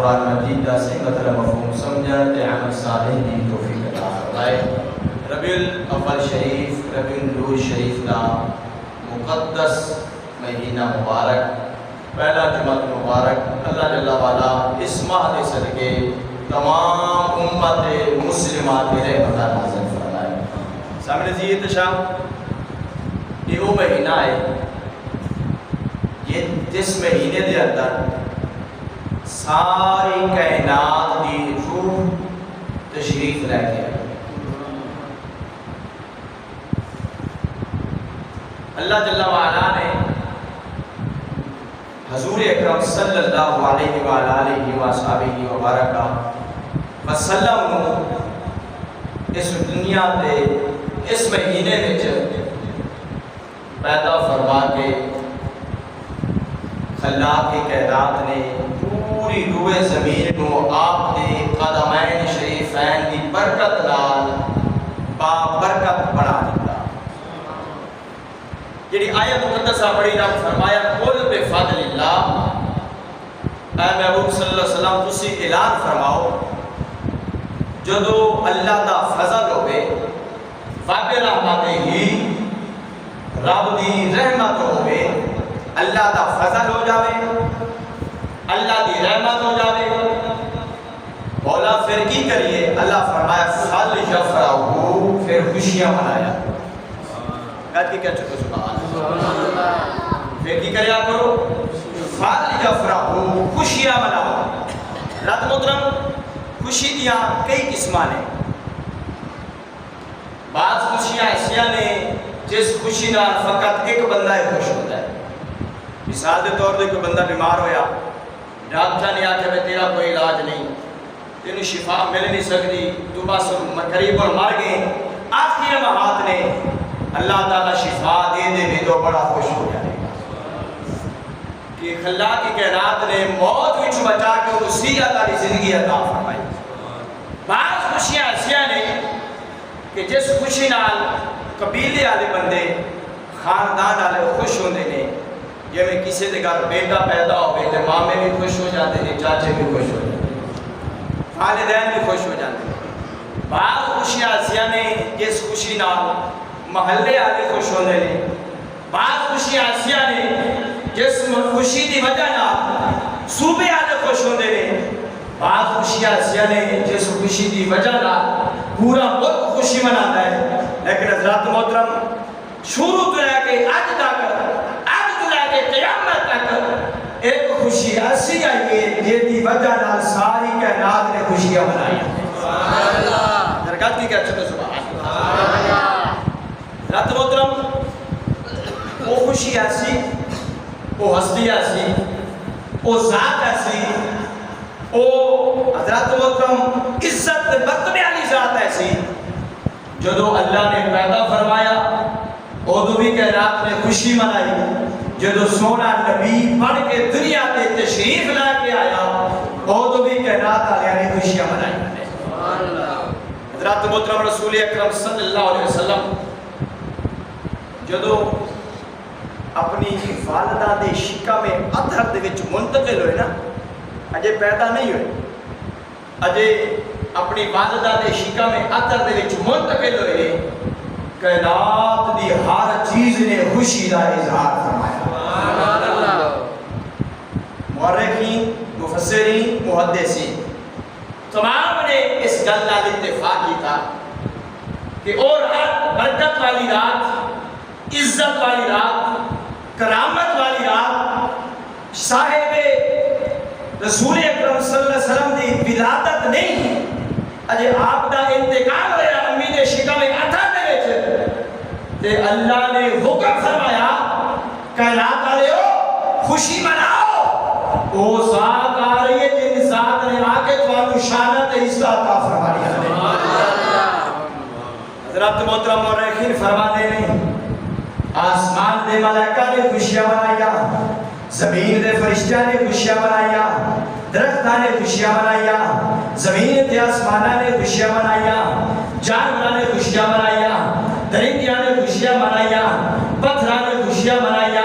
قرآن مجید دا سے مطلب مفہوم سمجھتے عمل صالح دی توفیق عطا فرمائے۔ ربیع الاول شریف، ربیع الاول شریف دا مقدس مہینہ مبارک، پہلا جمعہ مبارک، اللہ جل وعلا اس ماہ دے صدقے تمام امت مسلمہ کی رحمت نازل فرمائے۔ سامنے زیت شام یہ وہ مہینہ ہے یہ جس مہینے دے اندر ساری کائنات دی روح تشریف لے کے اللہ جل وعلا نے حضور اکرم صلی اللہ علیہ وآلہ وصحبہ وبارک وسلم اس دنیا تے اس مہینے وچ پیدا فرما کے خلاق کائنات نے پوری روئے زمین کو آپ نے قدمین شریفین کی برکت نال بابرکت بنا دیتا۔ جڑی آیت مقدسہ پڑھی رب فرمایا قل بفضل اللہ، اے محبوب صلی اللہ علیہ وسلم تسی اعلان فرماؤ جدو اللہ دا فضل ہوئے واب رحمت ہی رب دی رحمت ہوئے، اللہ دا فضل ہو جاوے، اللہ دی رحمت ہو جاوے، مولا پھر کی کریے؟ اللہ فرمایا فل یفرحوا، پھر خوشیاں منایا۔ کہتے کہ کیا چکو سبحان اللہ، پھر کی کریا کرو؟ فل یفرحوا، خوشیاں مناؤ۔ رات محترم خوشی دیاں کئی قسمان ہیں، بعض خوشیاں ایسیاں نے جس خوشی نال فقط ایک بندہ خوش ہوتا ہے۔ مثال دے طور دے کوئی بندہ بیمار ہویا، ڈاکٹر نے آکھا میں تیرا کوئی علاج نہیں، تینوں شفا مل نہیں سکتی، تو بس قریب اور مر گئے، آخری لمحات نے اللہ تعالیٰ شفا دے دے بھی تو بڑا خوش ہو جائے کہ خلاق کی کائنات نے موت وچ بچا کے اسی تعالی زندگی عطا فرمائی۔ بعض خوشیاں ایسیاں نے کہ جس خوشی نال قبیلے والے بندے خاندان والے خوش ہوندے نے، جی میں کسی دے گھر بیٹا پیدا ہوئے تو مامے بھی خوش ہو جاتے ہیں، چاچے بھی خوش ہو جاتے ہیں، والدین بھی خوش ہو جاتے ہیں۔ بعض خوشیاں ایسیاں نے جس خوشی نال محلے والے خوش ہوندے نے، بعض خوشیاں ایسیاں نے جس خوشی دی وجہ نال صوبے والے خوش ہوندے نے، بعض خوشیاں ایسیاں نے جس خوشی دی وجہ نال پورا ملک خوشی مناتا ہے۔ لیکن حضرات محترم شروع تو لے کے آج تک، آج تو لے کے قیامت تک ایک خوشی ایسی آئی ہے جس کی وجہ نال ساری کائنات نے خوشیاں منائی۔ سبحان اللہ، درگاہ کی کہتے ہیں سبحان اللہ۔ حضرات محترم وہ خوشی ایسی، وہ ہستی ایسی، وہ ذات ایسی، وہ حضرات محترم عزت مرتبے والی ذات ایسی، جدو اللہ نے پیدا فرمایا ادو بھی کائنات نے خوشی منائی، جدو سونا نبی بن کے دنیا تے تشریف لا کے آیا ادو بھی کائنات والے نے خوشیاں منائی۔ حضرات محترم رسول اکرم صلی اللہ علیہ وسلم جدو اپنی والدہ دے شکم اطہر دے وچ منتقل ہوئے نا، اجے پیدا نہیں ہوئے، اجے اپنی والدہ دے شکم اطہر دے وچ منتقل ہوئے، کائنات دی ہر چیز نے خوشی دا اظہار فرمایا۔ مورخین، مفسرین، محدثین تمام نے اس گل نال اتفاق کیتا کہ اور ہر برکت والی رات، عزت والی رات، کرامت والی رات صاحب رسول اکرم صلی اللہ علیہ وسلم دی ولادت نہیں، اجے آپ دا انتقال ہویا امی دے شکم اطہر دے وچ، تے اللہ نے حکم فرمایا کائنات والےو خوشی مناؤ، وہ ذات آ رہی ہے جن ذات نے آ کے تمہارو شانت عزت عطا فرمائی ہے۔ حضرت محترم مورخین فرماتے ہیں آسمان دے ملائکہ نے خوشیاں منایا، زمین دے فرشتیاں نے خوشیاں منایا، درختاں نے خوشیاں منایا، زمین تے آسماناں نے خوشیاں منایا، جانوراں نے خوشیاں منایا، درندیاں نے خوشیاں منایا، پتھراں نے خوشیاں منایا،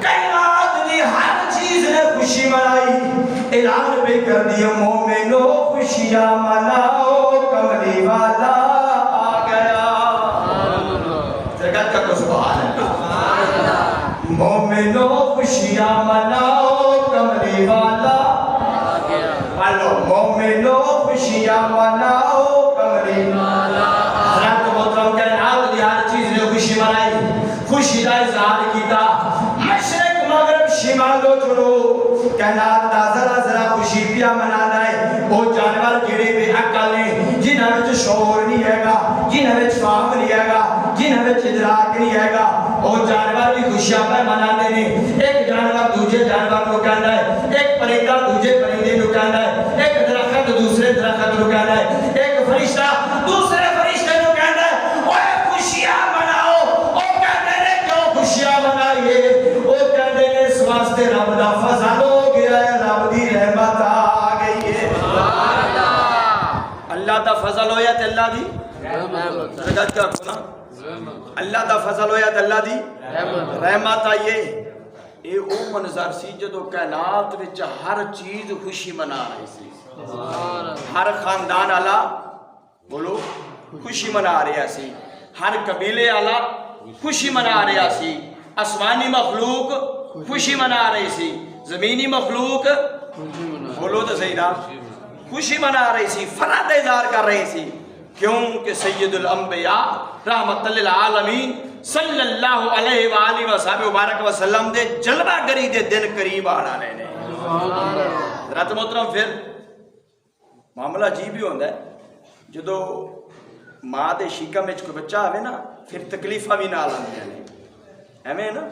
کائنات دی ہر چیز نے خوشی منائی۔ اعلان بھی کر دیا مومنو خوشیاں مناؤ کملی والا آ گیا سرکت کا کو سبحان اللہ مومنو خوشیاں مناؤ کملی والا آ گیا پڑھو مومنو خوشیاں مناؤ کملی والا حضرت محترم کائنات دی ہر چیز نے خوشی منائی خوشی دا اظہار کیتا مشرق مغرب شمال و جنوب کائنات دا ذرا خوشی پیا منانا ہے وہ جانور جڑے بے عقل نے جنہاں وچ شعور نہیں ہے گا جنہاں وچ فہم نہیں ہے گا جنہاں وچ ادراک نہیں ہے گا وہ جانور بھی خوشیاں پہ منانے نے ایک جانور دوسرے جانور کو کہنا ہے ایک پرندہ دوسرے پرندے کو کہنا ہے ایک درخت دوسرے درخت کو کہنا ہے ایک فرشتہ دوسرے فرشتے کو کہنا ہے وہ خوشیاں مناؤ وہ کہتے ہیں کیوں خوشیاں منائیے وہ کہتے ہیں اس واسطے رب دا فضل ہو گیا ہے رب دی رحمت آ گئی ہے اللہ دا فضل ہویا تے اللہ دی رحمت کیا کنا اللہ دا فضل ہویا تے اللہ دی رحمت آئیے اے او منظر سی جدو کائنات وچ ہر چیز خوشی منا رہی سی ہر خاندان آلا بولو خوشی منا رہا سی ہر قبیلے آلا خوشی منا رہا سی آسمانی مخلوق خوشی منا رہی سی زمینی مخلوق بولو تو صحیح نا خوشی منا رہی سی فرحت اظہار کر رہی سی کیونکہ سید الانبیاء رحمت للعالمین صلی اللہ علیہ وآلہ وصحبہ مبارک وسلم دے جلوہ گری دے دن قریب آنا رہنے حضرت محترم پھر معاملہ عجیب ہی ہوندہ ہے جدو ماں دے شیکہ میں کوئی بچہ آوے نا پھر تکلیفہ بھی نہ آلاندے ہیں ہمیں نا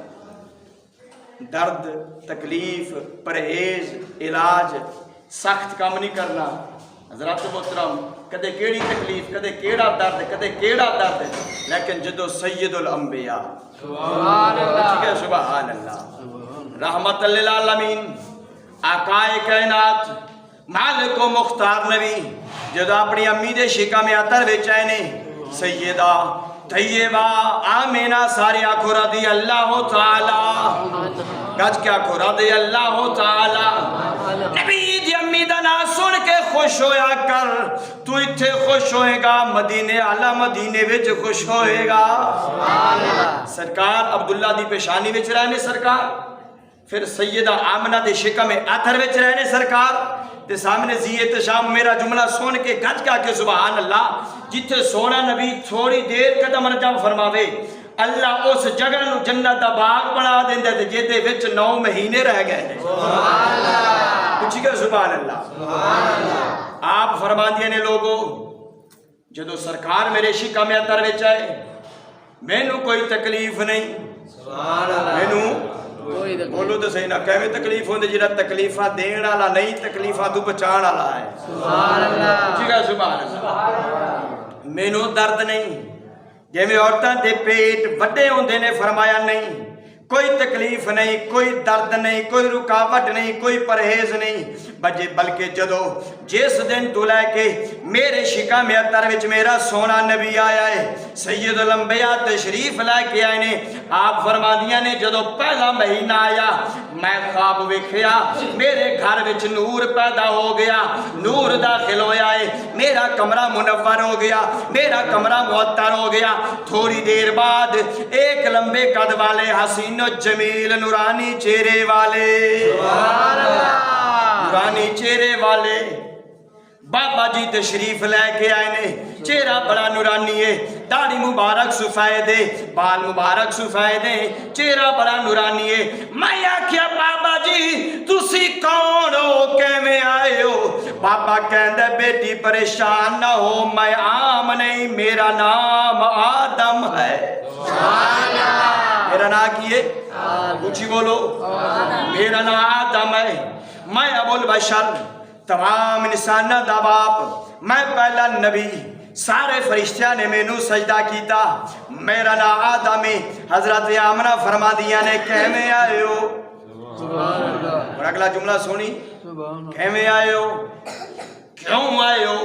درد تکلیف پرہیز علاج سخت کام نہیں کرنا حضرت محترم کدے کیڑی تکلیف کدے کیڑا درد کدے کیڑا درد لیکن جدو سید الانبیاء سبحان اللہ رحمت للعالمین آقائے کائنات مالک و مختار نبی جدو اپنی امی دے شکا میں اتر وچائے نے سیدہ طیبہ آمینہ ساری آنکھوں رضی اللہ تعالی گج کیا آنکھوں رضی اللہ تعالی نبی دی امی دا نا سن کے خوش ہویا کر تو اتھے خوش ہوئے گا مدینے اعلیٰ مدینے وچ خوش ہوئے گا سرکار عبداللہ دی پیشانی وچ رہنے سرکار پھر سیدہ آمنہ دے شکم میں اتھر وچ رہنے سرکار تے سامنے زیت شام میرا جملہ سن کے گج کیا کہ سبحان اللہ جتھے سونا نبی تھوڑی دیر قدم رجم فرماوے اللہ اس جگہ نو جنت دا باغ بنا دیندے تے جیتے وچ 9 مہینے رہ گئے سبحان اللہ کچھ کہ سبحان اللہ آپ فرمان دیے نے لوگوں جدو سرکار میرے شکا میں اتر وچ آئے میں نو کوئی تکلیف نہیں سبحان اللہ میں نو بولو تو صحیح نہ کہویں تکلیف ہوندے جڑا تکلیفہ دین والا نہیں تکلیفہ تو بچان والا ہے سبحان اللہ ٹھیک ہے سبحان اللہ مینوں درد نہیں جویں عورتاں دے پیٹ وڈے ہوندے نے فرمایا نہیں کوئی تکلیف نہیں کوئی درد نہیں کوئی رکاوٹ نہیں کوئی پرہیز نہیں بلکہ جدو جس دن تو لے کے میرے شکا میں اتر وچ میرا سونا نبی آیا ہے سید الانبیاء تشریف لے کے آئے نے آپ فرما دیا نے جدو پہلا مہینہ آیا میں خواب ویکھیا میرے گھر وچ نور پیدا ہو گیا نور داخل ہویا ہے میرا کمرہ منور ہو گیا میرا کمرہ معطر ہو گیا تھوڑی دیر بعد ایک لمبے قد والے حسین و جمیل نورانی چہرے والے سبحان اللہ نورانی چہرے والے بابا جی تشریف لے کے آئے نے چہرہ بڑا نورانی ہے داڑھی مبارک سفید ہے بال مبارک سفید ہے چہرہ بڑا نورانی ہے میں آکھیا بابا جی تسی کون ہو کیویں آئے ہو بابا کہندا بیٹی پریشان نہ ہو میں عام نہیں میرا نام آدم ہے سبحان اللہ میرا نام کیے اونچی بولو میرا نام آدم ہے میں ابو البشر تمام انسانہ دا باپ میں پہلا نبی سارے فرشتیاں نے مینوں سجدہ کیتا میرا نام آدم ہے حضرت آمنہ فرما دیا نے کیویں آئے ہو اور اگلا جملہ سنی کیویں آئے ہو کیوں آئے ہو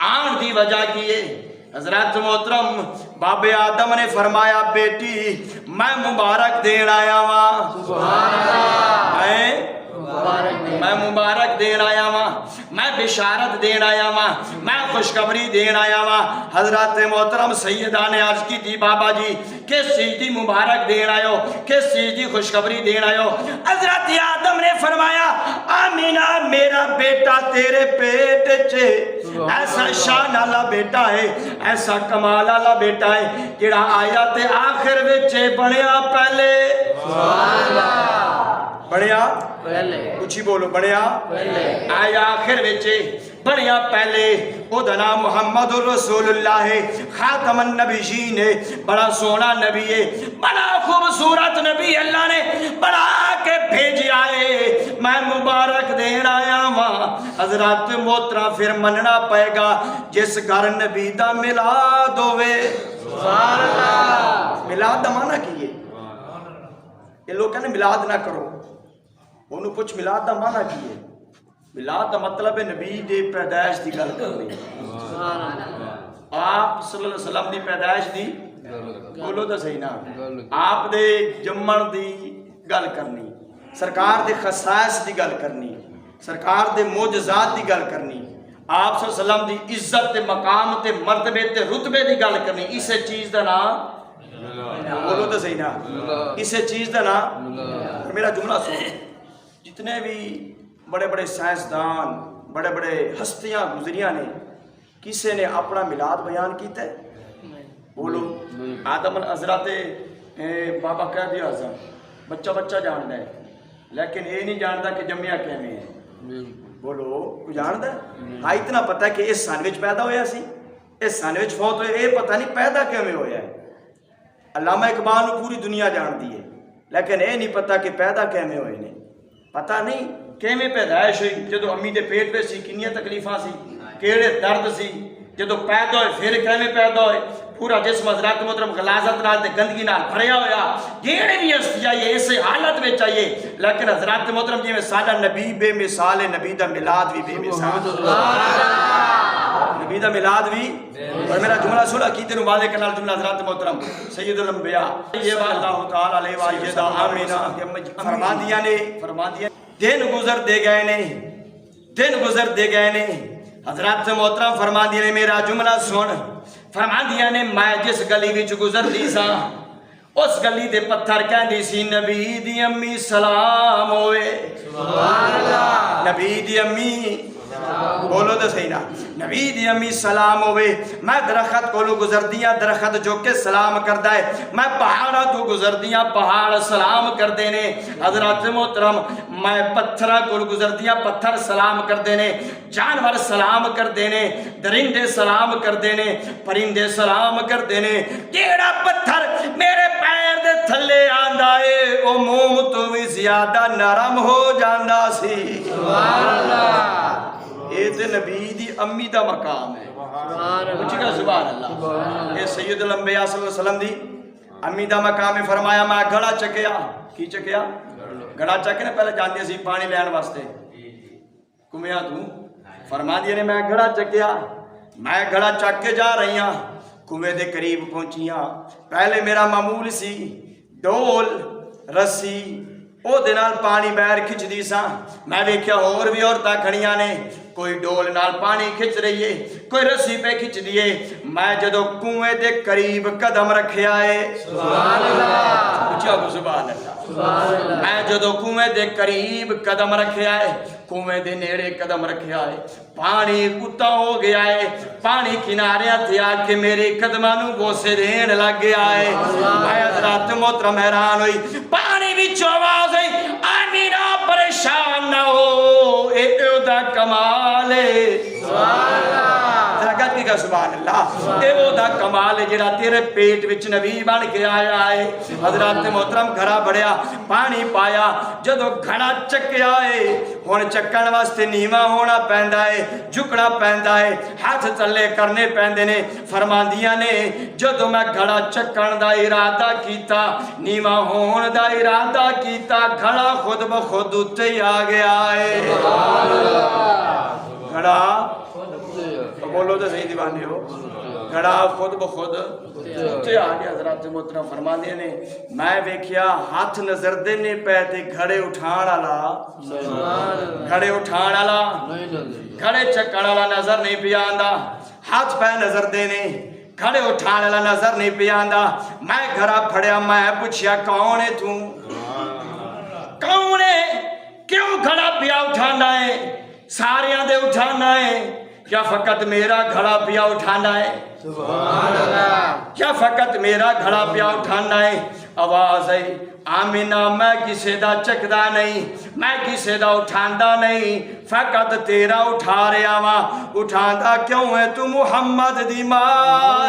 آن دی وجہ کیے حضرت محترم باب آدم نے فرمایا بیٹی میں مبارک دین آیا ہاں سبحان اللہ میں میں مبارک دین آیا وا، میں بشارت دین آیا وا، میں خوشخبری دین آیا وا۔ حضرات محترم سیدہ نے عرض کی تھی بابا جی کس چیز دی مبارک دین آئے ہو، کس چیز دی خوشخبری دین آئے ہو؟ حضرت آدم نے فرمایا آمینہ میرا بیٹا تیرے پیٹ چے ایسا شان والا بیٹا ہے، ایسا کمال والا بیٹا ہے جڑا آیا تے آخر وچے بنیا پہلے بنیا کچھ ہی بولو بنیا آیا آخر وچے بنیا پہلے او دا نام محمد الرسول اللہ ہے، خاتم النبیین ہے، بڑا سونا نبی ہے، بڑا خوبصورت نبی اللہ نے بڑا کے بھیجیا ہے، میں مبارک دین آیا ہاں۔ حضرات محترم پھر مننا پائے گا جس گھر نبی دا میلاد ہوئے، میلاد دا معنی کی ہے؟ یہ لوگ کہنے میلاد نہ کرو، انہوں پوچھ میلاد دا معنی کی ہے؟ میلاد دا مطلب ہے نبی دے پیدائش دی گل کرنی، آپ صلی اللہ علیہ وسلم دی پیدائش دی بولو دا صحیح نا، آپ دے جمن دی گل کرنی، سرکار دے خصائص دی گل کرنی، سرکار دے معجزات دی گل کرنی، آپ صلی اللہ علیہ وسلم دی عزت تے مقام تے مرتبے تے رتبے دی گل کرنی، اسے چیز دا نام بولو دا صحیح نا، اسے چیز دا نام۔ میرا جملہ سنو، جتنے بھی بڑے بڑے سائنسدان بڑے بڑے ہستیاں گزریاں نے کسے نے اپنا میلاد بیان کیتا ہے؟ بولو آدم حضرت بابا کہہ دیا اعظم بچہ بچہ جانتا ہے لیکن یہ نہیں جانتا کہ جمعہ کیویں ہے، بولو کوئی جانتا ہے؟ ہاں اتنا پتہ ہے کہ اس سن وچ پیدا ہویا سی، اس سن وچ فوت ہوئے، یہ پتہ نہیں پیدا کیویں ہویا ہے۔ علامہ اقبال پوری دنیا جانتی ہے لیکن یہ نہیں پتہ کہ پیدا کیویں ہوئے نے، پتہ نہیں کیویں پیدائش ہوئی، جدو امی دے پیٹ پہ سی کنیاں تکلیفاں سی، کیڑے درد سی، جدو پیدا ہوئے پھر کیویں پیدا ہوئے، پورا جسم حضرات محترم غلاظت نال تے گندگی نال بھریا ہویا، جیڑے بھی ہستی آئیے اسے حالت میں چاہیے، لیکن حضرات محترم جی میں سالہ نبی بے مثال ہے، نبی دا میلاد بھی بے مثال، نبی دا میلاد بھی۔ اور میرا جملہ سنا کی تینوں واضح کرنا جملہ حضرات محترم سید الانبیاء یہ اللہ تعالیٰ علیہ وآلہ آمینہ فرما دیا دن گزر دے گئے نے، دن گزر دے گئے نے، حضرات محترم فرما دیا نے میرا جملہ سن، فرما دیا نے میں جس گلی وچ گزر دی سا اس گلی دے پتھر کہندی سی نبی دی امی سلام ہوئے، نبی دی امی بولو تو صحیح نا، نبی دی امی سلام ہوئے، میں درخت کو گزر دیا درخت جو کہ سلام کردہ ہے، میں پہاڑا تو گزر دیا پہاڑ سلام کر دینے، حضرات محترم میں پتھرہ کو گزر دیا پتھر سلام کر دینے، جانور سلام کر دینے، درندے سلام کر دینے، پرندے سلام کر دینے، کیڑا پتھر میرے پیر دے تھلے آندہ ہے او موم تو بھی زیادہ نرم ہو جاندہ سی، سبحان اللہ، یہ تے نبی دی امی دا مقام ہے، پوچھے گا سبحان اللہ، یہ سید الانبیاء صلی اللہ علیہ وسلم دی امی دا مقام ہے۔ فرمایا میں گھڑا چکیا، کی چکیا؟ گھڑا چکنے پہلے جاندے سی پانی لین واسطے کمیاں تو، فرما دیا نے میں گھڑا چکیا، میں گھڑا چک کے جا رہی ہاں، کنویں دے قریب پہنچیاں، پہلے میرا معمول سی ڈول رسی او دنال پانی بیر کھچ دی سا، میں دیکھیا اور بھی عورتاں کھڑیاں نے، کوئی ڈول نال پانی کھچ رہی ہے، کوئی رسی پہ کھچ دیے، میں جدو کنویں دے قریب قدم رکھے آئے، سبحان اللہ، پوچھا کو سبحان اللہ، میں جدو کنویں دے قریب قدم رکھے آئے، کنویں دے نیڑے قدم رکھے آئے، پانی کتا ہو گیا ہے، پانی کنارے تھے آ کے میرے قدمانوں بوسے دین لگ گیا ہے، میں حضرات محترم حیران ہوئی، پانی بھی چواز ہے، آمینہ پریشان نہ ہو، اے دا کمال ہے، سبحان اللہ، درگت کی کا سبحان اللہ، اے وہ دا کمال ہے جڑا تیرے پیٹ وچ نبی بن کے آیا ہے۔ حضرات محترم گھڑا بڑھیا پانی پایا، جدو گھڑا چکیا ہے ہن چکن واسطے نیواں ہونا پیندا ہے، جھکنا پیندا ہے، ہاتھ تلے کرنے پیندے نے، فرماندیاں نے جدو میں گھڑا چکن دا ارادہ کیتا، نیواں ہون دا ارادہ کیتا، گھڑا خود بخود اتے ہی آ گیا ہے، گھڑا بولو تو صحیح دیوانے ہو، گھڑا خود بخود اتنے آ گیا. حضرات محترم فرماندے نے میں ویکھیا ہاتھ نظر دینے پے تے گھڑے اٹھان والا گھڑے چکن والا نظر نہیں پیا آندا. ہاتھ پہ نظر دینے گھڑے اٹھان والا نظر نہیں پیا آندا. میں گھڑا پھڑیا میں پوچھیا کون ہے تو کون ہے کیوں گھڑا پیا اٹھانا ہے ساریاں دے اٹھانا ہے یا فقط میرا گھڑا پیا اٹھانا ہے کیا فقط میرا گھڑا پیا اٹھانا ہے. آواز ہے آمینہ میں کسے دا چکدا نہیں میں کسے دا اٹھاندا نہیں فقط تیرا اٹھا رہا وا. اٹھاندا کیوں ہے تو محمد دی ماں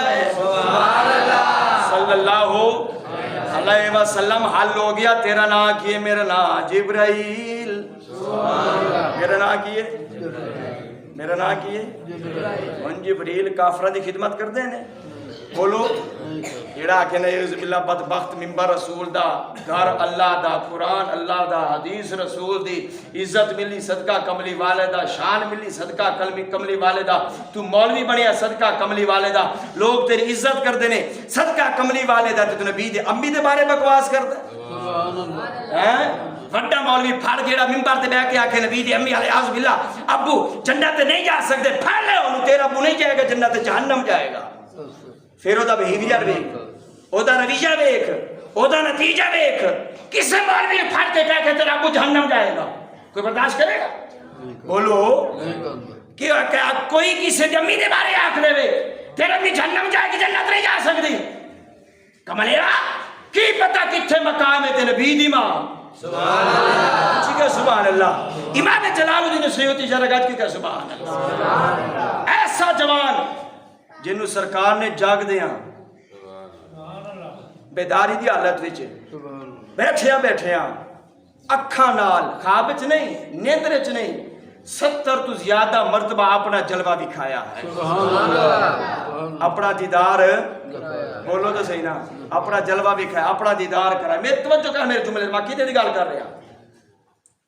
صلی اللہ علیہ وسلم. حل ہو گیا تیرا نام کیے میرا نام جبرائیل میرا نام کیے میرا نام کیے ان جبریل کافرہ دی خدمت کر دینے بولو ایڑا کہ نعوذ باللہ بدبخت منبر رسول دا گھر اللہ دا قرآن اللہ دا حدیث رسول دی عزت ملی صدقہ کملی والدہ شان ملی صدقہ کملی والدہ تو مولوی بنیا صدقہ کملی والدہ لوگ تیری عزت کر دینے صدقہ کملی والدہ تو نبی دے امی دے بارے بکواس کر دے وڈا مولوی پھاڑ گیڑا ممبر تے بیٹھ کے آکھے نبی دی امی علیہ اعوذ باللہ ابو جنت نہیں جا سکتے پھاڑ لے انہوں تیرا ابو نہیں جائے گا جنت جہنم جائے گا. پھر او دا بیہیویئر ویکھ او دا رویہ ویکھ او دا نتیجہ ویکھ کسے مولوی پھاڑ کے کہہ کے تیرا ابو جہنم جائے گا کوئی برداشت کرے گا بولو کہ کوئی کسی امی دے بارے آکھ دے وے تیرا امی جہنم جائے گی جنت نہیں جا سکتی کملیرا کی پتہ کتھے مقام ہے تے نبی دی ماں سبحان اللہ. امام جلال الدین سیوطی جرگت کی کہ سبحان اللہ. ایسا جوان جنہوں سرکار نے جاگ دیاں بیداری دی حالت وچ بیٹھیاں اکھاں نال خواب وچ نہیں نیندر وچ نہیں 70 تو زیادہ مرتبہ اپنا جلوہ دکھایا ہے اپنا دیدار بولو تو صحیح نا اپنا جلوہ دکھایا اپنا دیدار کرا. میرے توجہ کر میرے جملے میں کیتے دی گل کر رہا.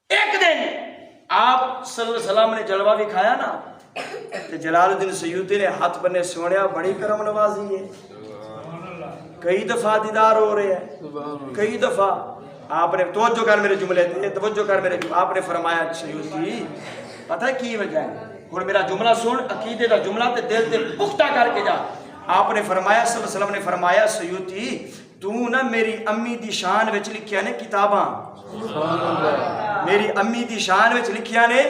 ایک دن آپ صلی اللہ علیہ وسلم نے جلوہ دکھایا نا تو جلال الدین سیوطی نے ہاتھ بنے سونیا بڑی کرم نوازی ہے کئی دفعہ دیدار ہو رہے ہیں کئی دفعہ. آپ نے توجہ کر میرے جملے تے توجہ کر میرے آپ نے فرمایا سیوطی پتہ ہے کی وجہ ہے اور میرا جملہ سن عقیدے دا جملہ تے دل تے پختہ کر کے جا. آپ نے فرمایا صلی اللہ علیہ وسلم نے فرمایا سیوطی تو نا میری امی دی شان وچ لکھیا نے کتاباں میری امی دی شان وچ لکھیا نے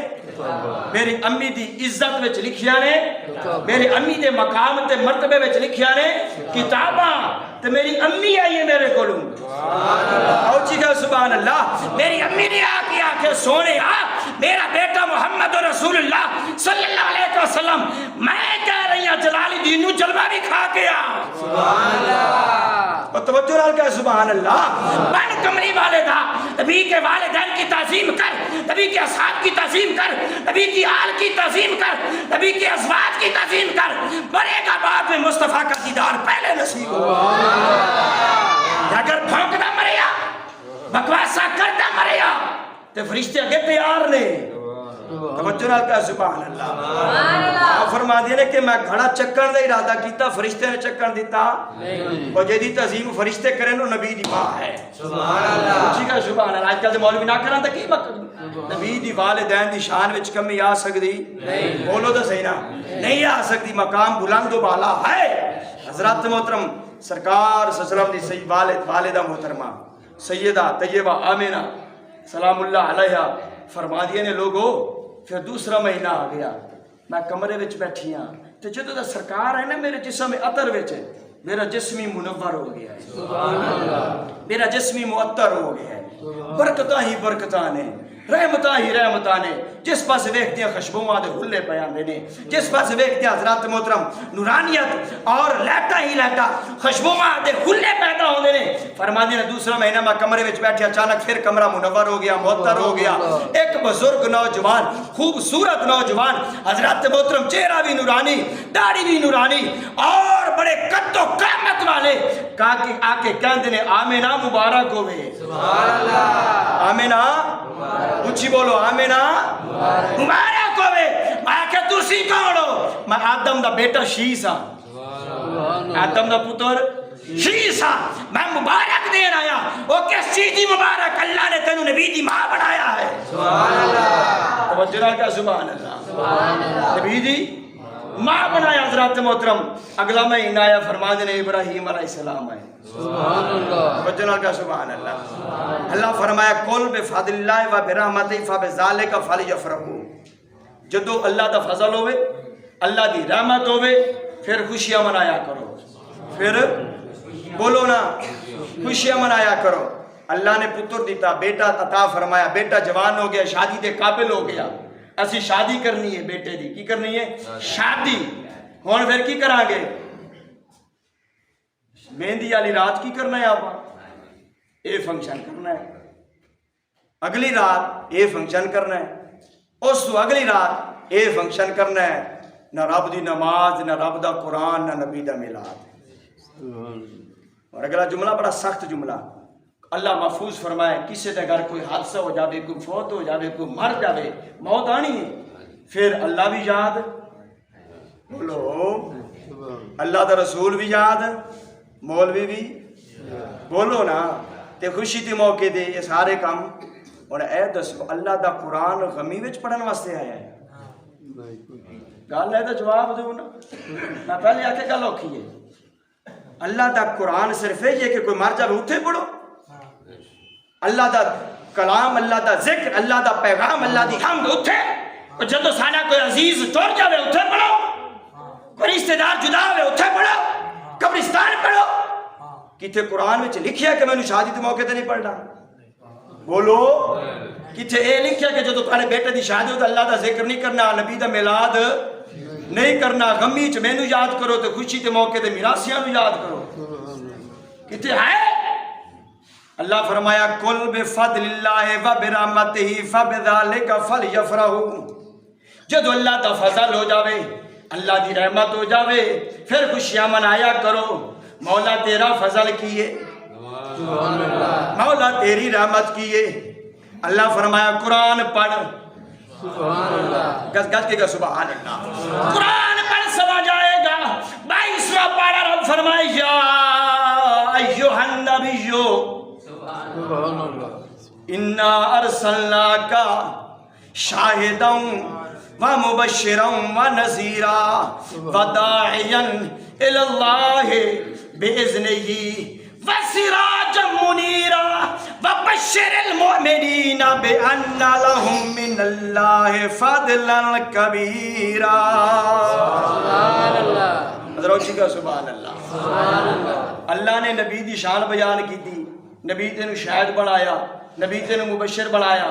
میری امی دی عزت وچ لکھیا نے میری امی دے مقام تے مرتبے وچ لکھیا نے کتاباں تے میری امی آئی ہے میرے کولوں اوچی کا سبحان اللہ. میری امی نے آ کے سونے میرا بیٹا محمد رسول اللہ صلی اللہ علیہ وسلم میں کہہ رہی ہوں جلال الدین نو جلوہ بھی کھا کے سبحان اللہ اور توجہ نال کہہ سبحان اللہ. بن کملی والدہ نبی کے والدین کی تعظیم کر نبی کے اصحاب کی تعظیم کر نبی کی آل کی تعظیم کر نبی کے ازواج کی تعظیم کر مرے گا بعد میں مصطفیٰ کا دیدار پہلے نصیب ہو. اگر بھونکتا مریا بکواسا کرتا مریا تو فرشتے اگے تیار نے توجہ نال کہہ سبحان اللہ. فرما دیا نے کہ میں گھڑا چکن دا ارادہ کیتا فرشتے نے چکن دیتا اور جیدی تعظیم فرشتے کریں نو نبی دی ماں ہے سبحان اللہ. اچھی کا سبحان اللہ. آج کل دے مولوی نہ کرن تے کی مقصد نبی دی والدین دی شان وچ کمی آ سکدی بولو تو صحیح نا نہیں آ سکتی. مقام بلند و بالا ہے. حضرات محترم سرکار صلی اللہ علیہ وسلم دی صحیح والدہ محترمہ سیدہ طیبہ آمینہ سلام اللہ علیہ فرما دیے نے لوگو. پھر دوسرا مہینہ آ گیا میں کمرے وچ بیٹھی ہاں تو جدوں دا سرکار ہے نا میرے جسم عطر وچ میرا جسمی منور ہو گیا ہے سبحان اللہ. میرا جسمی معطر ہو گیا ہے. برکتاں ہی برکتاں نے رحمتاں ہی رحمتاں نے جس پاس ویکھتے ہیں خوشبوواں دے حلے پے آندے نے جس پاس ویکھتے ہیں حضرات محترم نورانیت اور لہٹا ہی لہٹا خوشبوواں دے حلے پیدا ہوندے نے. فرماندے نے دوسرا مہینہ میں کمرے وچ بیٹھے اچانک پھر کمرہ منور ہو گیا معطر ہو گیا. ایک بزرگ نوجوان خوبصورت نوجوان حضرات محترم چہرہ بھی نورانی داڑھی بھی نورانی اور بڑے قد و قامت والے آ کے کہندے نے آمینہ مبارک ہوئے سبحان اللہ. آمینہ اچھی بولو آمینہ مبارک ہوئے. میں کہ تسی کون ہو؟ میں آدم دا بیٹا شیس ہاں آدم دا پتر عیسیٰ میں مبارک دین آیا، وہ کس چیز دی مبارک؟ اللہ نے تینوں نبی دی ماں بنایا ہے۔ سبحان اللہ، توجہ کا سبحان اللہ، نبی دی ماں بنایا۔ حضرات محترم اگلا مہینہ آیا، فرمان نے ابراہیم علیہ السلام آئے۔ سبحان اللہ، توجہ کا سبحان اللہ۔ اللہ فرمایا قل بفضل اللہ و برحمتہ فبذالک فلیفرحوا، جدو اللہ دا فضل ہوئے، اللہ دی رحمت ہوئے، پھر خوشیاں منایا کرو، پھر بولو نا خوشیاں منایا کرو۔ اللہ نے پتر دیتا، بیٹا عطا فرمایا، بیٹا جوان ہو گیا، شادی دے قابل ہو گیا، اسی شادی کرنی ہے بیٹے دی، کی کرنی ہے؟ شادی۔ ہون پھر کی کران گے؟ مہندی والی رات کی کرنا ہے؟ آپ اے فنکشن کرنا ہے، اگلی رات اے فنکشن کرنا ہے، اس اگلی رات اے فنکشن کرنا ہے۔ نہ رب دی نماز، نہ رب دا قرآن، نہ نبی دا میلاد۔ اور اگلا جملہ بڑا سخت جملہ، اللہ محفوظ فرمائے کسی دے گھر کوئی حادثہ ہو جاوے، کوئی فوت ہو جاوے، کوئی مر جاوے، موت آنی ہے، پھر اللہ بھی یاد، بولو اللہ دا رسول بھی یاد، مولوی بھی، بولو نا، تے خوشی تے موقع دے یہ سارے کام۔ اور اے دسو اللہ دا قرآن غمی وچ پڑھن واسطے آیا ہے؟ گل ہے تو جواب دو نا، میں پہلے آ کے گل اوکھی ہے۔ اللہ دا قرآن صرف یہ کہ کوئی مر جائے اتھے پڑھو، اللہ دا کلام، اللہ دا ذکر، اللہ دا پیغام، اللہ دی حمد اتھے، اور جدو سانا کوئی عزیز ٹور جاوے اتھے پڑھو، کوئی رشتہ دار جدا ہوئے اتھے پڑھو، قبرستان پڑھو۔ کتے قرآن میں لکھیا کہ میں نے شادی تے موقع تے نہیں پڑھنا؟ بولو کتے اے لکھیا کہ جدو تمہارے بیٹے دی شادی ہو تو اللہ دا ذکر نہیں کرنا، نبی دا میلاد نہیں کرنا، غمی چ میں نو یاد کرو تے خوشی تے موقع تے میراثیاں نو یاد کرو؟ کتے ہے؟ اللہ فرمایا قل بفضل اللہ و برحمتہ فبذالک فلیفرحوا، جدو اللہ دا فضل ہو جاوے، اللہ دی رحمت ہو جاوے، پھر خوشیاں منایا کرو۔ مولا تیرا فضل کیے، مولا تیری رحمت کیے۔ اللہ فرمایا قرآن پڑھ، گز گز کے گا سبحان اللہ، قرآن پڑھ سمجھ آئے گا۔ 22واں پارہ رب فرمائے یا ایھا النبی انا ارسلناک شاہدا ومبشرا ونذیرا وداعیا الی اللہ بإذنہ وسراجا منیرا وبشر المؤمنین بأن لهم من اللہ فضلا کبیرا۔ سبحان اللہ، حضرت جی کا سبحان اللہ۔ اللہ نے نبی دی شان بیان کی تھی، نبی تینو شاہد بنایا، نبی تینو مبشر بنایا،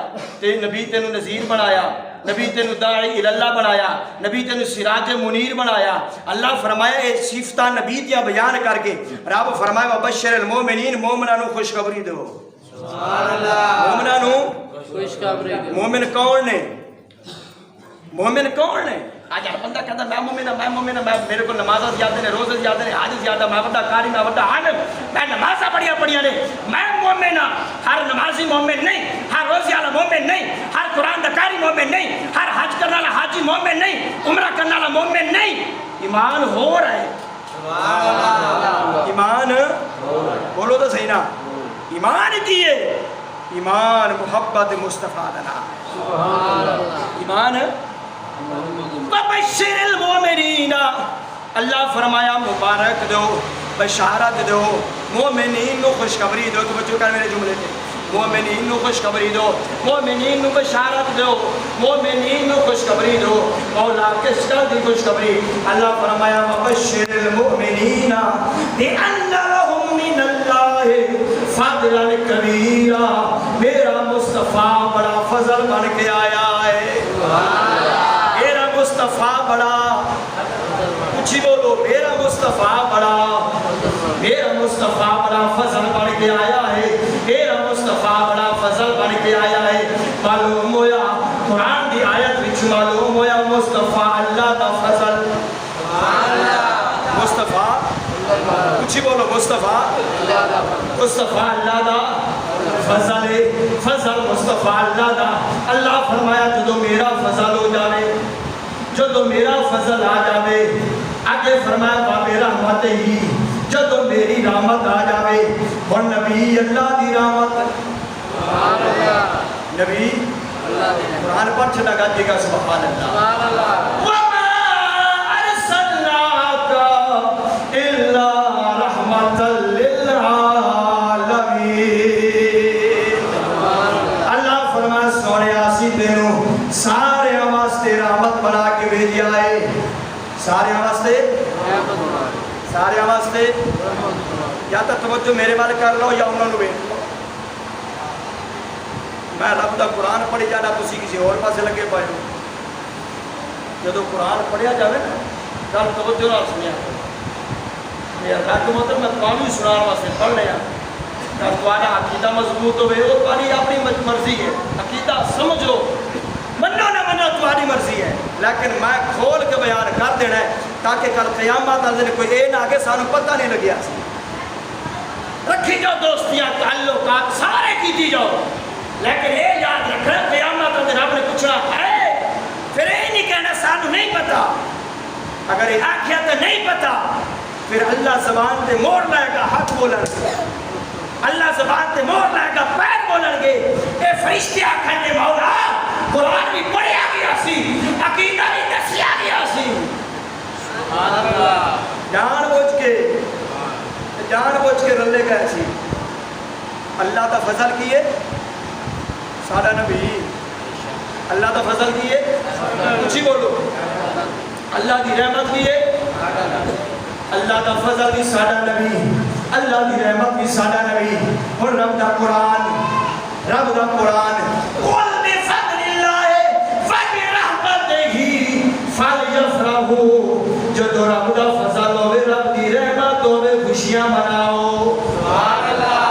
نبی تینو نذیر بنایا، نبی تینو داعی اللہ بنایا، نبی تینو سراج منیر بنایا۔ اللہ فرمایا اے صفتہ نبی دیا بیان کر کے رب فرمایا وبشر المومنین، مومنانو خوشخبری دو۔ سبحان اللہ، مومنانو خوشخبری دو۔ مومن کون نے؟ مومن کون نے؟ آج ہر بندہ کہتا ہے میں مومن ہوں، میں مومن ہوں، میرے کو نمازات یاد ہیں، روزے یاد ہیں، حج یاد ہے، میں بڑا قاری، میں بڑا عالم، میں نمازاں پڑھیاں نے، میں مومن ہوں۔ ہر نمازی مومن نہیں، ہر روزے والا مومن نہیں، ہر قرآن دا قاری مومن نہیں، ہر حج کرنے والا حاجی مومن نہیں، عمرہ کرنے والا مومن نہیں۔ ایمان ہو رہا ہے، ایمان بولو تو صحیح نا، ایمان کیے، ایمان محبت مصطفیٰ دا نام ہے۔ ایمان وبشر المؤمنین، اللہ فرمایا مبارک دو، بشارت دو، مومنین نو خوشخبری دو۔ تو بچوں کر میرے جملے تھے، مومنین نو خوشخبری دو، مومنین نو بشارت دو، مومنین نو خوشخبری دو۔ مولا کس کا دی خوشخبری؟ اللہ فرمایا وبشر المؤمنین بأن لهم من اللہ فضلا کبیرا، میرا مصطفیٰ بڑا فضل بن کے آیا ہے، میرا مصطفیٰ بڑا، کچھ بولو، میرا مصطفیٰ بڑا، میرا مصطفیٰ بڑا فضل بن کے آیا ہے، میرا مصطفیٰ بڑا فضل بن کے آیا ہے۔ معلوم ہویا قرآن دی آیت وچ معلوم ہویا مصطفیٰ اللہ دا فضل، مصطفیٰ کچھ بولو، مصطفیٰ مصطفیٰ اللہ دا فضل ہے، فضل مصطفیٰ اللہ دا۔ اللہ فرمایا جدو میرا فضل ہو جاوے، جدو میرا فضل آ جاوے آگے فرمایا بابے رحمت ہی جدو میری رحمت آ جاوے اور نبی اللہ دی رحمت نبی قرآن پر چھتا گا جی گا سبحان اللہ وَمَا أَرْسَلْنَاكَ إِلَّا رَحْمَةً لِلْعَالَمِينَ اللہ فرمائے سونے آسی تینوں سارے واسطے رحمت بنا کے بھیجیا ہے سارے واسطے یا تو توجہ میرے والے کر لو یا انہوں نے بھی میں رب دا قرآن پڑھی جانا تسی کسی اور پاسے لگے پائے جدو قرآن پڑھیا جاوے نا گل توجہ نال سنیا میرا رب مطلب میں تمہیں بھی سنان واسطے پڑھ لیا جب تمہارا عقیدہ مضبوط ہوئے وہ تمہاری اپنی مرضی ہے عقیدہ سمجھو منو نہ منو تمہاری مرضی ہے لیکن میں کھول کے بیان کر دینا ہے تاکہ کل قیامت والے دن کوئی اے نہ آگے سانو پتہ نہیں لگیا رکھی جاؤ دوستیاں تعلقات سارے کیتی جاؤ لیکن یہ یاد رکھنا قیامت والے رب نے پوچھنا ہے پھر یہ نہیں کہنا سانو نہیں پتا اگر یہ آخیا تو نہیں پتا پھر اللہ زبان تے موڑ لائے گا حق بولن اللہ زبان تے موڑ لائے گا پیر بولن گے اے فرشتے آکھن دے مولا قرآن بھی پڑھیا گیا سی عقیدہ بھی دسیا گیا سی جان بوجھ کے رلے گئے سی اللہ تا فضل کیے سادہ نبی اللہ تا فضل کیے کچھ ہی بولو اللہ دی رحمت کیے اللہ دا فضل دی سادہ نبی اللہ دی رحمت دی سادہ نبی اور رب دا قرآن قل بفضل اللہ وبرحمتہ فلیفرحوا جدو رب دا فضل ہوئے رب دی رحمت ہوئے خوشیاں مناؤ سبحان اللہ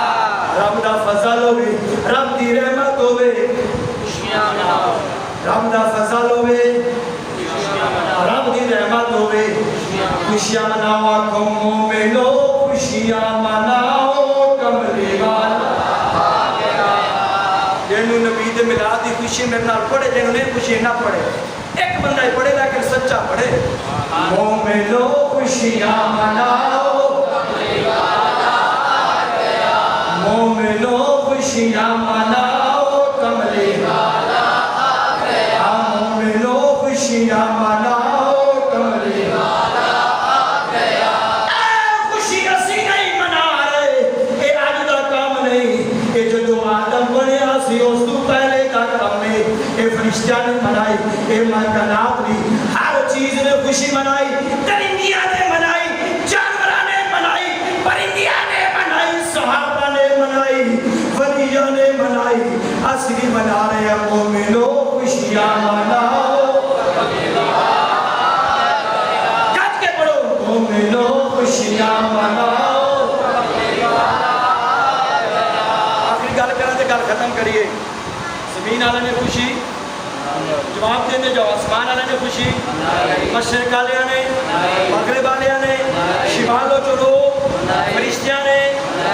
رب دا فضل ہوئے رب دی رحمت ہوئے خوشیاں مناؤ رب دا فضل ہوئے رب دی رحمت ہوئے خوشیاں مناؤ آنکھوں مومنو خوشیاں مناؤ کملی والا جنہوں نبی دے ملاد دی خوشی میرے نال پڑھے جنہوں نے خوشی نہ پڑھے ایک بندہ ہی پڑھے لیکن سچا پڑھے مومنو خوشیاں مناؤ کملی والا مومنو خوشیاں مناؤ کملی والا مومنو خوشیاں مناؤ کملی والا خوشی اسی نہیں منا رہے اے آج دا کام نہیں اے جو آدم بنیا سی اس تو پہلے کا کام نہیں اے فرشتیاں نے منائی اے مکانات بھی ہر چیز نے خوشی منائی درندیاں نے منائی جانوراں نے منائی پرندیاں نے منائی صحابہ نے منائی ولیاں نے منائی اصلی منا رہے ہیں مومنو خوشیاں مناؤ کٹ کے پڑھو مومنو خوشیاں مناؤ آخری گل کریں تو گل ختم کریے زمین والے نے خوشی جواب دینے جاؤ آسمان والے نے خوشی مشرق والے نے مغرب والے نے شمال و جنوب فرشتیاں نے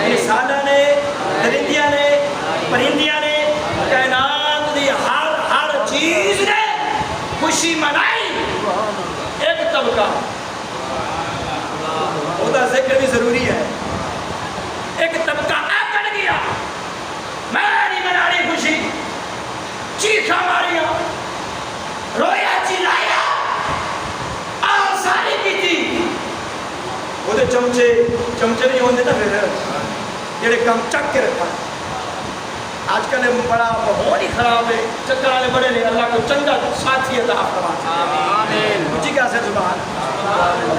انساناں نے درندیاں نے پرندیاں نے کائنات دی ہر چیز نے خوشی منائی ایک طبقہ وہ ذکر بھی ضروری ہے ایک طبقہ آکڑ گیا میں نہیں منا رہی خوشی چیخا ماریا رویا چلایا آسانی کی تھی وہ دے چمچے نہیں ہوندے نا پھر جڑے کم چک کے رکھا آج کل بڑا ماحول ہی خراب ہے چکر والے بڑے نے اللہ کو چنگا ساتھی عطا فرما آمین مجھے کیا سے زبان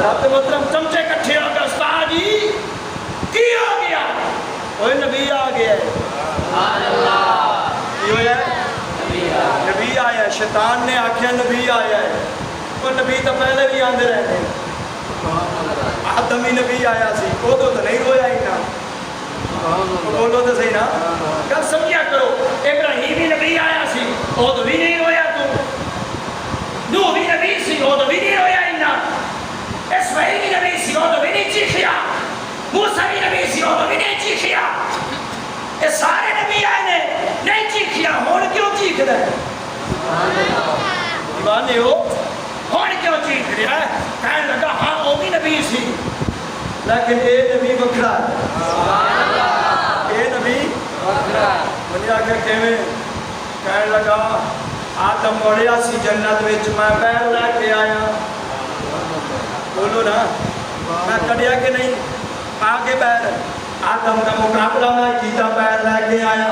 رب محترم چمچے کٹھے ہو گئے استاد جی کی ہو گیا وہ نبی آ گیا ہے سبحان اللہ کی ہوا ہے نبی آیا ہے شیطان نے آکھیا نبی آیا ہے وہ نبی تو پہلے بھی آندے رہے آدمی نبی آیا سی وہ تو نہیں رویا ہی نہ بولو تو صحیح نا کل سمجھا کرو ابراہیمی نبی آیا سی وہ تو بھی نہیں رویا تو نوح بھی نبی سی وہ تو بھی نہیں رویا ہی نہ اسماعیل بھی نبی سی وہ تو بھی نہیں چیخیا موسیٰ بھی نبی سی وہ تو بھی نہیں چیخیا یہ سارے نبی آئے نے نہیں چیخیا ہون کیوں چیخ رہے دیوانے ہو ہون چھڑیا ہے کہنے لگا ہاں وہ بھی نبی سی لیکن اے نبی وکھرا اے نبی وکھرا منیا کہ کیویں کہنے لگا آدم موڑیا سی جنت وچ میں پیر لے کے آیا بولو نا میں کڈیا کہ نہیں آگے پیر آدم کا مقابلہ میں کیتا پیر لے کے آیا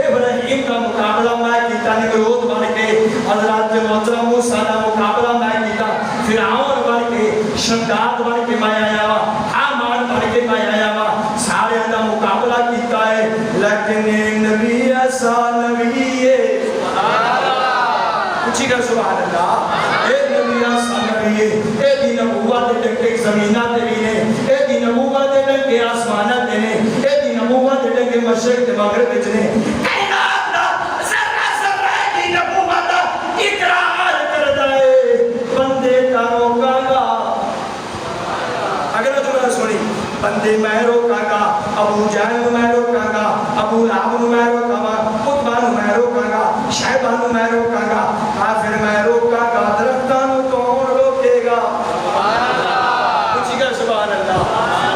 ابراہیم کا مقابلہ میں کیتا نمرود بن کے حضرت محترم موسیٰ کا مقابلہ میں کیتا فرعون بن کے شداد بن کے میں آیا حامان بن کے میں آیا سارے کا مقابلہ کیتا ہے لیکن نبی ایسا نبی ہے کچھ کا سبحان اللہ اے نبی ایسا نبی ہے اے دی نبوت دے ڈنگے زمینہ دے بھی نے اے دی نبوت دے ڈنگے آسمانہ دے نے اے دی نبوت دے ڈنگے مشرق دے مغرب دے نے کائنات دا ذرہ ذرہ دی نبوت دا اقرار کر دائے بندے تا روکا گا اگر تمہیں سنی بندے میں روکا گا ابو جہل میں روکا گا ابو لہب میں روکا گا عتبہ میں روکا گا شیبہ میں روکا گا کافر میں روکا گا درختان کون روکے گا کچھ کا سبحان اللہ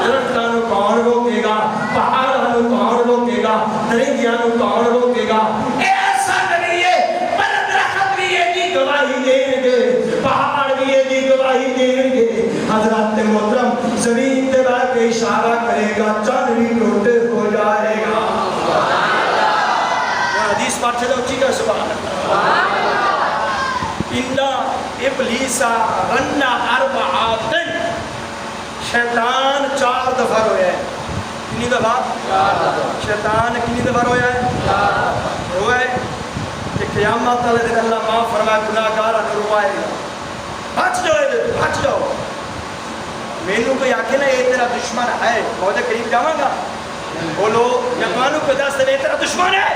درختان کون روکے گا پہاڑان کون روکے گا درندیان کون روکے گا ایسا نبی ہے پر درخت بھی یہ دی گواہی دیں گے پہاڑ بھی یہ دی گواہی دیں گے حضرت محترم زمین دے بار کے اشارہ کرے گا چند بھی ٹوٹے ہو جائے گا حدیث پاٹ سے اچھی کا سبحان اللہ انہا ابلیسا رنہ اربعاتن شیطان 4 دفعہ رویا ہے کنی دفعہ؟ شیطان کنی دفعہ رویا ہے؟ رویا ہے کہ قیامت اللہ دن اللہ معاف فرمائے گناہگارہ روائے گا بچ جاؤ بچ جاؤ مینو کوئی آکھے نا یہ تیرا دشمن ہے بہت قریب جاؤں گا بولو یقانو کو دست دے تیرا دشمن ہے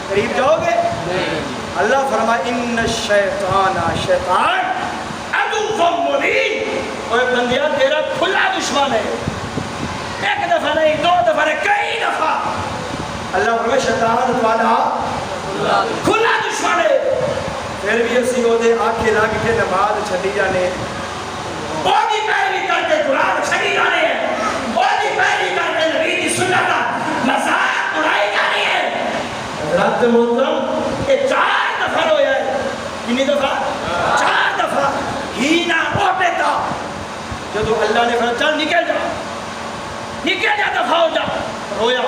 قریب جاؤ گے اللہ فرمائے ان الشیطان شیطان عدو مبین اور بندیا تیرا کھلا دشمن ہے ایک دفعہ نہیں 2 دفعہ نہیں کئی دفعہ اللہ فرمائے شیطان والا کھلا دشمن ہے پھر بھی اسی ہو دے آنکھیں لگ کے نماز چھڑی جانے بہتی پیروی کر کے قرآن چھڑی جانے ہیں بہتی پیروی کر کے نبی کی سنت مذاق اڑائی جانے ہیں حضرت محترم یہ 4 دفعہ رویا ہے کنی دفعہ 4 دفعہ ہی نہ اوٹے تھا جب اللہ نے فرمایا چل نکل جا دفعہ ہو جا رویا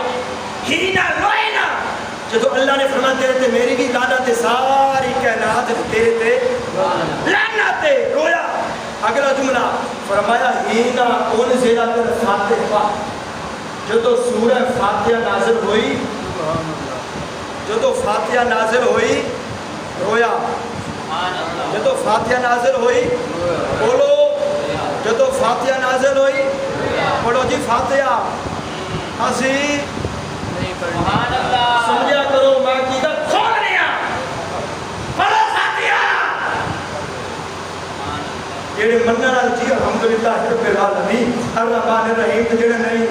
ہی نہ روئے نہ جب اللہ نے فرمایا تیرے تے میری بھی لعنت ساری کائنات تیرے تے لعنت رویا اگلا جملہ فرمایا ہینا انزلت الفاتحہ جو تو سورہ فاتحہ نازل ہوئی جو تو فاتحہ نازل ہوئی رویا جو تو فاتحہ نازل ہوئی بولو جو تو فاتحہ نازل ہوئی پڑھو جی فاتحہ ہنسی سمجھا کرو میں کیتا کھول لیا پڑھو فاتحہ جیڑے مننا نال جی الحمدللہ رب العالمین الرحمن الرحیم جڑے نہیں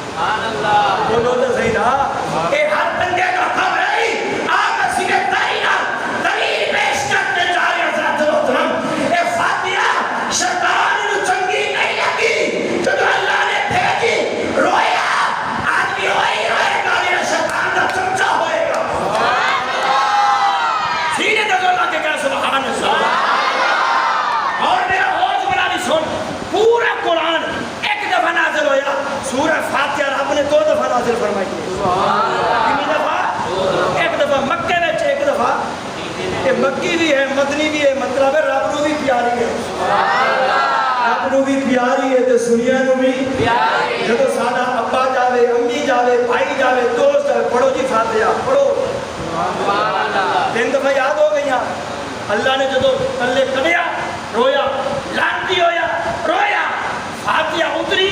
سبحان اللہ بولو تو صحیح نا اے ہر بندے کا خبر ہے آپ سینے تائینا دلیل پیش کرتے جا رہے حضرت محترم اے فاتحہ شیطان نو چنگی نہیں لگی جو اللہ نے بھیجی رویا آدمی ہوئی روئے گا میرا شیطان کا چمچا ہوئے گا سینے تو اللہ کے کہا سبحان اللہ اور میرا ہوج بنا نہیں سن پورا قرآن ایک دفعہ نازل ہویا سورہ فاتحہ رب نے 2 دفعہ نازل فرمائی کتنی دفعہ ایک دفعہ مکے میں ایک دفعہ یہ مکی بھی ہے مدنی بھی ہے مطلب ہے رب نو بھی پیاری ہے رب نو بھی پیاری ہے تو سنیا نو بھی جب سادہ ابا جاوے امی جاوے بھائی جاوے دوست جاوے پڑھو جی فاتحہ پڑھو 3 دفعہ یاد ہو گئی اللہ نے جدو کلے کڑیا رویا لانتی ہویا رویا فاتحہ اتری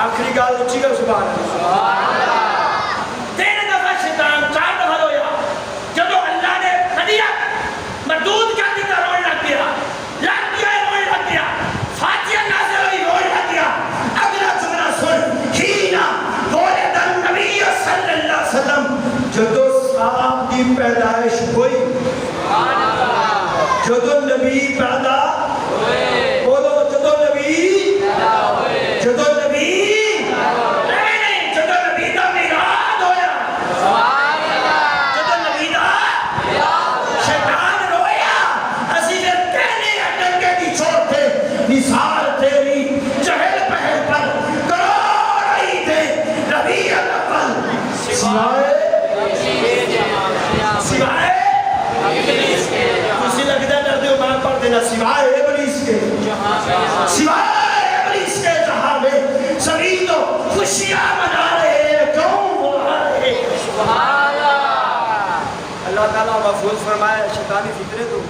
آخری گال اچھی کا سبحان اللہ 3 دفعہ شیطان 4 دفعہ رویا جدو اللہ نے کڑیا مردود کر دیتا رونے لگ گیا لانتی ہوئے رونے لگ گیا فاتحہ نازل ہوئی رونے لگ گیا اگلا جملہ سن ہینا ولد النبی صلی اللہ علیہ وسلم جدو صاحب کی پیدائش ہوئی نبی پیدا ہوئے، بولو جدو نبی پیدا ہوئے، جدو نبی نہیں جدو نبی دا میلاد ہویا، جدو نبی دا شیطان رویا، اسی نے کہنے اٹکے دی چھوڑتے نثار تیری چہل پہل پر کروڑ آئی تھے ربیع الاول سوائے کسی لگتا ڈردے ہو میں پڑھ دینا سوائے ابلیس کے، سوائے ابلیس کے جہاں میں سبھی تو خوشیاں منا رہے ہیں، کیوں بلا رہے ہیں؟ اللہ تعالیٰ محفوظ فرمائے شیطانی فطرے تو